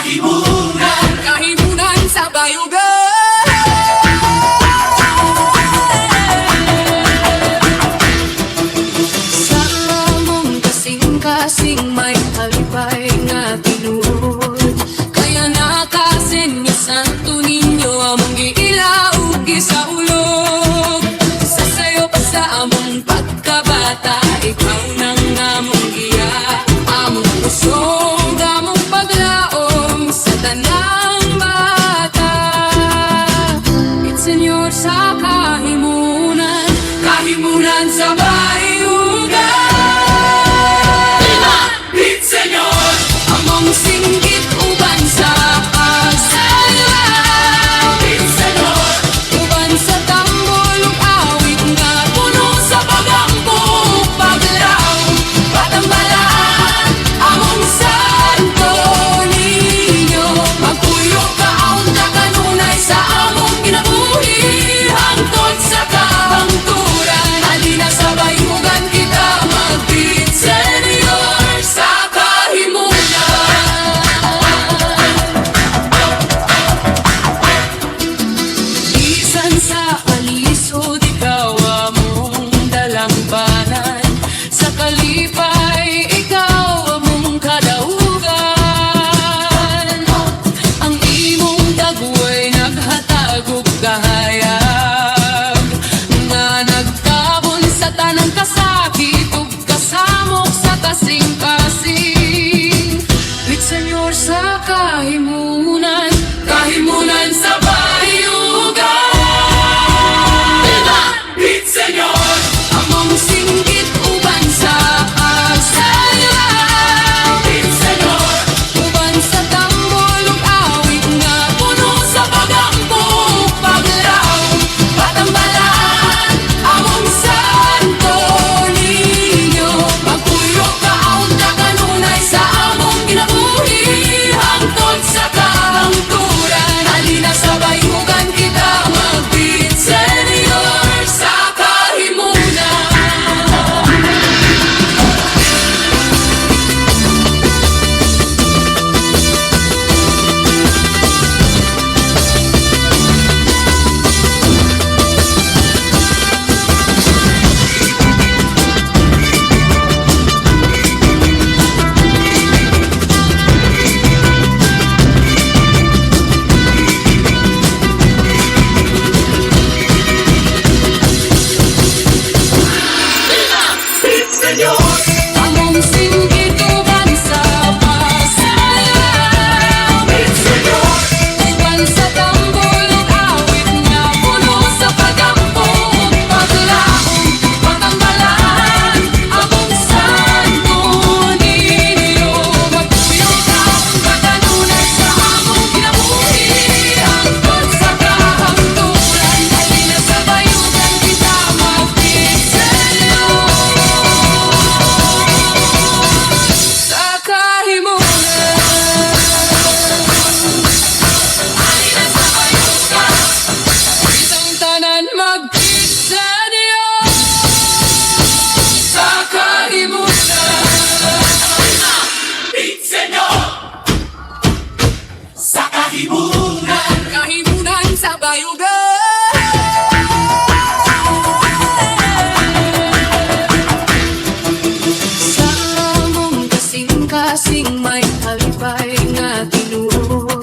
kahimunan, kahimunan sa bayugan. Sa among kasing-kasing may kalipay nga tinuod, kaya nakasin niyo santo ninyo among giilaog sa ulog. Sa sayo pa sa among pagkabata, ikaw nang among giya, among pusong among paglaom sa tanang bata. It's Senyor sa kahimunan, kahimunan sa bayugan. It's Senyor, among singgit uban sa pagsayaw. It's Senyor, uban sa tambol ug awit nga puno sa pagambok paglaw. Patambalaan among santo ninyo, magkuyog kaon na kanunay sa among kinabuhi hangtod sa kahangturan. Halina sa bayugan kita mag-beat Senyor sa kahimunan. Isan sa kalisod ikaw among dalangbanan, sa kalipay ikaw among kadaugan. Ang imong dagway naghatag og kahayag, nga nagtabon sa tanang kasakit ug kasamok sa kasing-kasing. With Senyor sa kahimunan, kahimunan sa bayugan. It's Senyor, among singgit uban sa pagsayaw. It's Senyor, uban sa tambol ug awit nga puno sa pagambok paglaw. Patambalaan among santo ninyo, magkuyog kaon na kanunay sa among kinabuhi hangtod sa kahangturan. Halina sa bayugan kita mag-beat Senyor sa kahimunan. Among singgit uban sa pagsayaw. It's Senyor, uban sa tambol ug awit nga puno sa pagambok paglaom. Patambalaan among santo ninyo, magkuyog kaon na kanunay sa among kinabuhi hangtod sa kahangturan. Halina sa bayugan kita mag-beat Senyor sa kahimunan. Halina sa bayugan, isang tanan mag-beat Senyor sa kahimunan. Beat Senyor sa kahimunan, Kahimunan sa bayugan. Sa among kasing-kasing may kalipay nga tinuod,